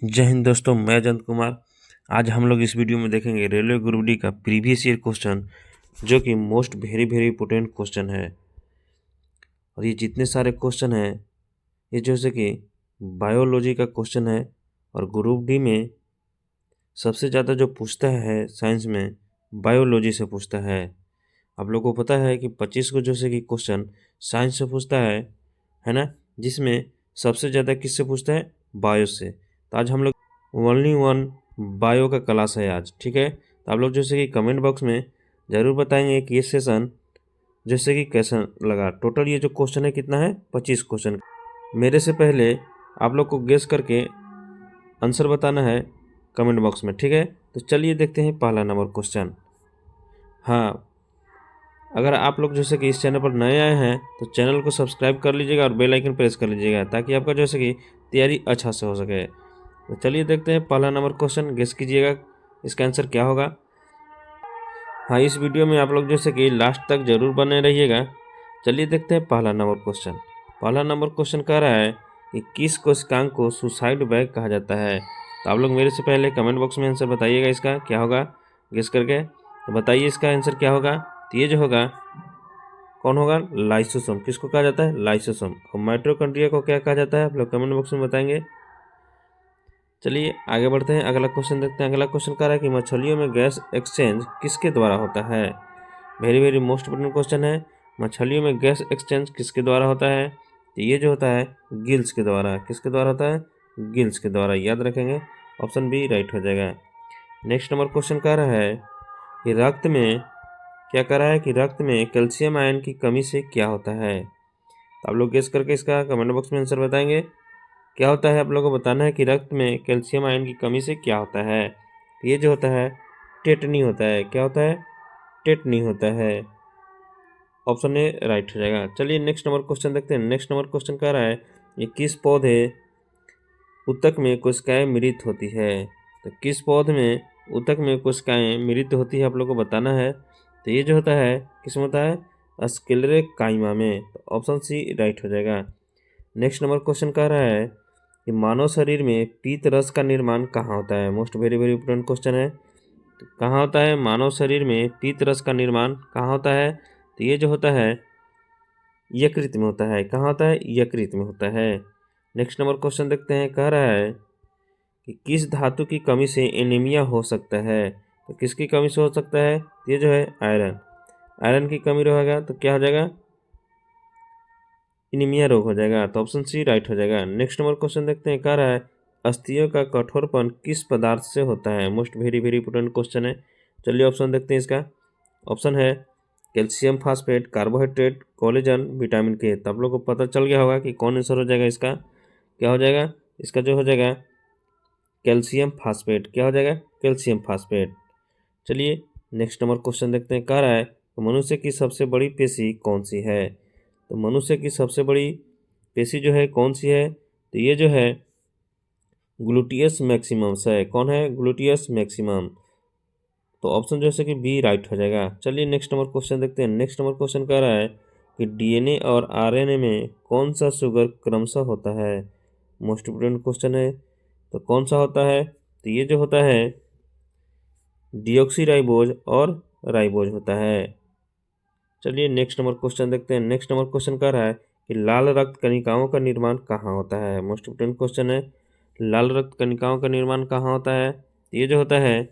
जय हिंद दोस्तों, मैं जयंत कुमार। आज हम लोग इस वीडियो में देखेंगे रेलवे ग्रुप डी का प्रीवियस ईयर क्वेश्चन, जो कि most very very important question है। और ये जितने सारे क्वेश्चन हैं, ये जैसे कि बायोलॉजी का क्वेश्चन है। और ग्रुप डी में सबसे ज़्यादा जो पूछता है साइंस में, बायोलॉजी से पूछता है। आप लोगों को पता है कि 25 को जैसे कि क्वेश्चन साइंस से पूछता है ना, जिसमें सबसे ज़्यादा किससे पूछता है? बायो से। तो आज हम लोग ओनली वन बायो का क्लास है आज, ठीक है। तो आप लोग जैसे कि कमेंट बॉक्स में ज़रूर बताएंगे कि ये सेशन जैसे कि कैसा लगा। टोटल ये जो क्वेश्चन है कितना है? 25 क्वेश्चन। मेरे से पहले आप लोग को गेस करके आंसर बताना है कमेंट बॉक्स में, ठीक है। तो चलिए देखते हैं पहला नंबर क्वेश्चन। हाँ, अगर आप लोग जैसे कि इस चैनल पर नए आए हैं तो चैनल को सब्सक्राइब कर लीजिएगा और बेल आइकन प्रेस कर लीजिएगा, ताकि आपका जैसे कि तैयारी अच्छा से हो सके। तो चलिए देखते हैं पहला नंबर क्वेश्चन। गेस कीजिएगा इसका आंसर क्या होगा। हाँ, इस वीडियो में आप लोग जैसे कि लास्ट तक जरूर बने रहिएगा। चलिए देखते हैं पहला नंबर क्वेश्चन। पहला नंबर क्वेश्चन कह रहा है कि किस कोशिकांग को सुसाइड बैग कहा जाता है। तो आप लोग मेरे से पहले कमेंट बॉक्स में आंसर बताइएगा इसका क्या होगा, गेस करके। तो बताइए इसका आंसर क्या होगा। तो ये जो होगा कौन होगा? लाइसोसोम। किसको कहा जाता है? लाइसोसोम। और माइटोकॉन्ड्रिया को क्या कहा जाता है? आप लोग कमेंट बॉक्स में बताएंगे। चलिए आगे बढ़ते हैं, अगला क्वेश्चन देखते हैं। अगला क्वेश्चन कह रहा है कि मछलियों में गैस एक्सचेंज किसके द्वारा होता है। Very very most important question है। मछलियों में गैस एक्सचेंज किसके द्वारा होता है? तो ये जो होता है गिल्स के द्वारा। किसके द्वारा होता है? गिल्स के द्वारा। याद रखेंगे, ऑप्शन बी राइट हो जाएगा। नेक्स्ट नंबर क्वेश्चन कह रहा है कि रक्त में क्या कह रहा है कि रक्त में कैल्शियम आयन की कमी से क्या होता है। तो आप लोग गेस करके इसका कमेंट बॉक्स में आंसर बताएंगे क्या होता है। आप लोगों को बताना है कि रक्त में कैल्शियम आयन की कमी से क्या होता है। तो ये जो होता है टेटनी होता है। क्या होता है? टेटनी होता है। ऑप्शन ए राइट हो जाएगा। चलिए नेक्स्ट नंबर क्वेश्चन देखते हैं। नेक्स्ट नंबर क्वेश्चन कह रहा है ये किस पौधे ऊतक में कोशिकाएं मृत होती है। तो किस पौधे में ऊतक में कोशिकाएं मृत होती है आप लोग को बताना है। तो ये जो होता है किस में होता है? स्क्लेरोकाइमा में। तो ऑप्शन सी राइट हो जाएगा। नेक्स्ट नंबर क्वेश्चन कह रहा है कि मानव शरीर में पीत रस का निर्माण कहाँ होता है। Most very very important question है। तो कहाँ होता है मानव शरीर में पीत रस का निर्माण कहाँ होता है? तो ये जो होता है यकृत में होता है। कहाँ होता है? यकृत में होता है। नेक्स्ट नंबर क्वेश्चन देखते हैं। कह रहा है कि किस धातु की कमी से एनीमिया हो सकता है। तो किसकी कमी से हो सकता है? तो ये जो है आयरन। आयरन की कमी रहेगा तो क्या हो जाएगा? एनीमिया रोग हो जाएगा। तो ऑप्शन सी राइट हो जाएगा। नेक्स्ट नंबर क्वेश्चन देखते हैं। कह रहा है अस्थियों का कठोरपन किस पदार्थ से होता है। Most very very important question है। चलिए ऑप्शन देखते हैं इसका। ऑप्शन है calcium phosphate, carbohydrate, collagen, vitamin के। तो आप लोग को पता चल गया होगा कि कौन आंसर हो जाएगा इसका। क्या हो जाएगा इसका? जो हो जाएगा कैल्शियम फास्फेट। क्या हो जाएगा? Calcium phosphate. चलिए नेक्स्ट नंबर क्वेश्चन देखते हैं। कह रहा है तो मनुष्य की सबसे बड़ी पेशी कौन सी है। तो मनुष्य की सबसे बड़ी पेशी जो है कौन सी है? तो ये जो है ग्लूटियस मैक्सिमम्स है। कौन है? Gluteus maximum. तो ऑप्शन जो है कि बी राइट हो जाएगा। चलिए नेक्स्ट नंबर क्वेश्चन देखते हैं। नेक्स्ट नंबर क्वेश्चन कह रहा है कि डीएनए और आरएनए में कौन सा शुगर क्रमशः होता है। मोस्ट इम्पोर्टेंट क्वेश्चन है। तो कौन सा होता है? तो ये जो होता है डिऑक्सीराइबोज और राइबोज होता है। चलिए नेक्स्ट नंबर क्वेश्चन देखते हैं। नेक्स्ट नंबर क्वेश्चन कह रहा है कि लाल रक्त कणिकाओं का निर्माण कहाँ होता है। मोस्ट इम्पोर्टेंट क्वेश्चन है। लाल रक्त कणिकाओं का निर्माण कहाँ होता है? ये जो होता है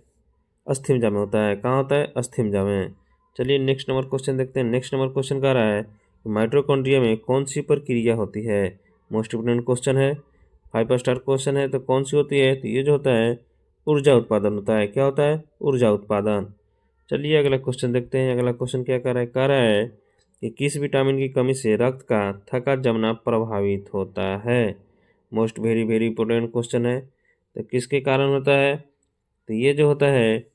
अस्थिमज्जा में होता है। कहाँ होता है? अस्थिमज्जा में। चलिए नेक्स्ट नंबर क्वेश्चन देखते हैं। नेक्स्ट नंबर क्वेश्चन कह रहा है कि माइटोकॉन्ड्रिया में कौन सी प्रक्रिया होती है। मोस्ट इम्पोर्टेंट क्वेश्चन है, 5 स्टार क्वेश्चन है। तो कौन सी होती है? तो ये जो होता है ऊर्जा उत्पादन होता है। क्या होता है? ऊर्जा उत्पादन। चलिए अगला क्वेश्चन देखते हैं। अगला क्वेश्चन क्या कर रहा है? कह रहा है कि किस विटामिन की कमी से रक्त का थका जमना प्रभावित होता है। Most very very important question है। तो किसके कारण होता है? तो ये जो होता है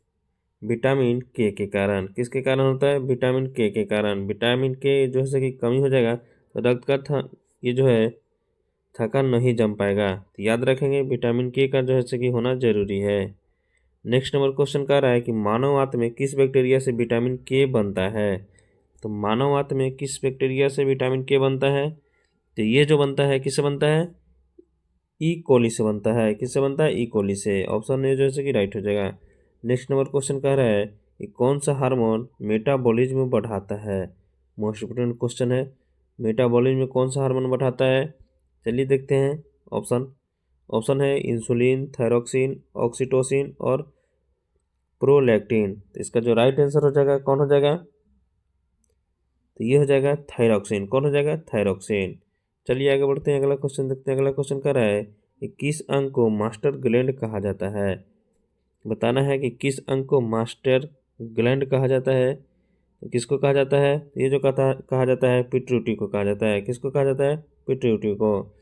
विटामिन के कारण। किसके कारण होता है? विटामिन के कारण। विटामिन के जो है कि कमी हो जाएगा तो रक्त का ये जो है थकान नहीं जम पाएगा। तो याद रखेंगे विटामिन के का जो है कि होना जरूरी है। नेक्स्ट नंबर क्वेश्चन कह रहा है कि मानव आंत में किस बैक्टीरिया से विटामिन के बनता है। तो मानव आंत में किस बैक्टीरिया से विटामिन के बनता है? तो ये जो बनता है किससे बनता है? ई कोली से बनता है। किससे बनता है? ई कोली से। ऑप्शन ए जैसे कि राइट हो जाएगा। नेक्स्ट नंबर क्वेश्चन कह रहा है कि कौन सा हार्मोन मेटाबॉलिज्म बढ़ाता है? मोस्ट इम्पोर्टेंट क्वेश्चन है। मेटाबॉलिज्म में कौन सा हार्मोन बढ़ाता है? चलिए देखते हैं ऑप्शन। ऑप्शन है इंसुलिन, थायरोक्सिन, ऑक्सीटोसिन और प्रोलैक्टिन। तो इसका जो राइट आंसर हो जाएगा कौन हो जाएगा? तो ये हो जाएगा थायरोक्सिन। कौन हो जाएगा? थायरोक्सिन। चलिए आगे बढ़ते हैं, अगला क्वेश्चन देखते हैं। अगला क्वेश्चन कह रहा है कि किस अंग को मास्टर ग्लैंड कहा जाता है? बताना है कि किस अंग को मास्टर ग्लैंड कहा जाता है। तो किसको कहा जाता है? ये जो कहा जाता है पिट्यूटरी को कहा जाता है। किसको कहा जाता है? पिट्यूटरी को।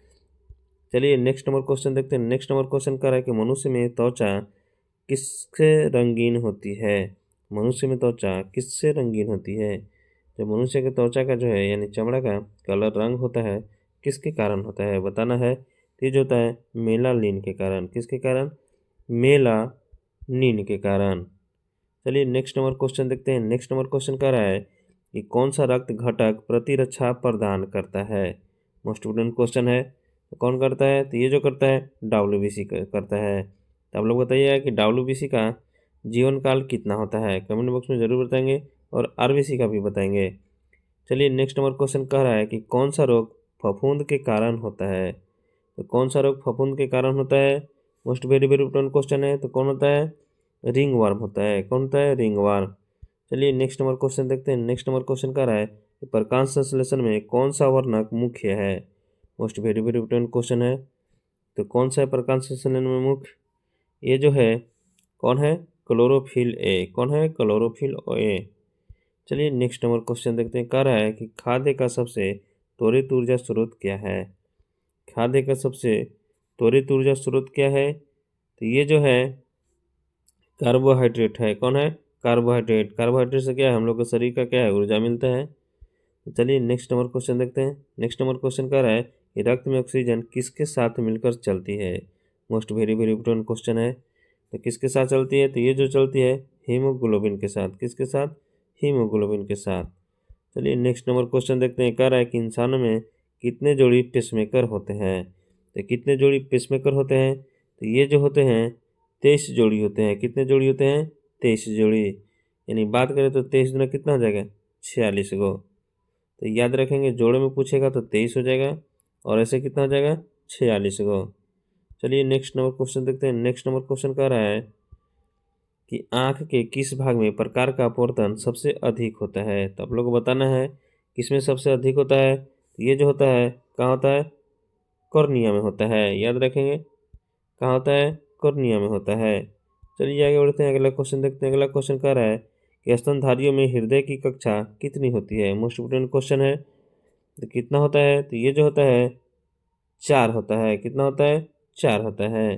चलिए नेक्स्ट नंबर क्वेश्चन देखते हैं। नेक्स्ट नंबर क्वेश्चन कह रहा है कि मनुष्य में त्वचा किससे रंगीन होती है? मनुष्य में त्वचा किससे रंगीन होती है? जो मनुष्य के त्वचा का जो है यानी चमड़ा का कलर रंग होता है किसके कारण होता है? बताना है। तो ये जो होता है मेलानिन के कारण। किसके कारण? मेलानिन के कारण। चलिए नेक्स्ट नंबर क्वेश्चन देखते हैं। नेक्स्ट नंबर क्वेश्चन कह रहा है कि कौन सा रक्त घटक प्रतिरक्षा प्रदान करता है? मोस्ट इम्पोर्टेंट क्वेश्चन है। तो कौन करता है? तो ये जो करता है WBC करता है। तो आप लोग बताइए कि WBC का जीवन काल कितना होता है? कमेंट बॉक्स में ज़रूर बताएंगे और RBC का भी बताएंगे। चलिए नेक्स्ट नंबर क्वेश्चन कह रहा है कि कौन सा रोग फफूंद के कारण होता है? तो कौन सा रोग फफूंद के कारण होता है? Most very very important question है। तो कौन होता है? रिंग वर्म होता है। कौन होता है? Ring worm. चलिए नेक्स्ट नंबर क्वेश्चन देखते हैं। नेक्स्ट नंबर क्वेश्चन कह रहा है कि प्रकाश संश्लेषण में कौन सा वर्णक मुख्य है? Most very very important question है। तो कौन सा है प्रकाश संश्लेषण में मुख्य? ये जो है कौन है? Chlorophyll A. कौन है? Chlorophyll A. चलिए नेक्स्ट नंबर क्वेश्चन देखते हैं। कह रहा है कि खाद्य का सबसे त्वरित ऊर्जा स्रोत क्या है? खाद्य का सबसे त्वरित ऊर्जा स्रोत क्या है? तो ये जो है कार्बोहाइड्रेट है। कौन है? कार्बोहाइड्रेट। कार्बोहाइड्रेट से क्या है? हम लोग के शरीर का क्या है? ऊर्जा मिलता है। तो चलिए नेक्स्ट नंबर क्वेश्चन देखते हैं। नेक्स्ट नंबर क्वेश्चन कह रहा है कि रक्त में ऑक्सीजन किसके साथ मिलकर चलती है? Most very very important question है। तो किसके साथ चलती है? तो ये जो चलती है हीमोग्लोबिन के साथ। किसके साथ? हीमोग्लोबिन के साथ। चलिए नेक्स्ट नंबर क्वेश्चन देखते हैं। कह रहा है कि इंसानों में कितने जोड़ी पेसमेकर होते हैं? तो कितने जोड़ी पेसमेकर होते हैं? तो ये जो होते हैं 23 जोड़ी होते हैं। कितने जोड़ी होते हैं? 23 जोड़ी। यानी बात करें तो 23 गुना कितना हो जाएगा? 46 गो। तो याद रखेंगे जोड़े में पूछेगा तो 23 हो जाएगा और ऐसे कितना हो जाएगा? 46 गो। चलिए नेक्स्ट नंबर क्वेश्चन देखते हैं। नेक्स्ट नंबर क्वेश्चन कह रहा है कि आँख के किस भाग में प्रकार का अपवर्तन सबसे अधिक होता है? तो आप लोग को बताना है किसमें सबसे अधिक होता है। तो ये जो होता है कहाँ होता है? कॉर्निया में होता है। याद रखेंगे कहाँ होता है? कॉर्निया में होता है। चलिए आगे बढ़ते हैं, अगला क्वेश्चन देखते हैं। अगला क्वेश्चन कह रहा है कि स्तनधारियों में हृदय की कक्षा कितनी होती है? मोस्ट इम्पोर्टेंट क्वेश्चन है। तो कितना होता है? तो ये जो होता है 4 होता है। कितना होता है? 4 होता है।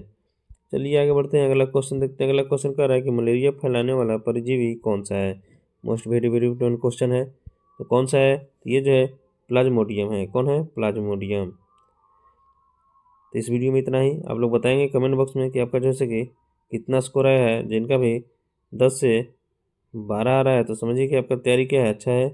चलिए आगे बढ़ते हैं, अगला क्वेश्चन देखते हैं। अगला क्वेश्चन कह रहा है कि मलेरिया फैलाने वाला परजीवी कौन सा है? Most very very important question है। तो कौन सा है? तो ये जो है प्लाज्मोडियम है। कौन है? प्लाज्मोडियम। तो इस वीडियो में इतना ही। आप लोग बताएंगे कमेंट बॉक्स में कि आपका जैसे कि कितना स्कोर आया है। जिनका भी 10 से 12 आ रहा है तो समझिए कि आपका तैयारी क्या है, अच्छा है।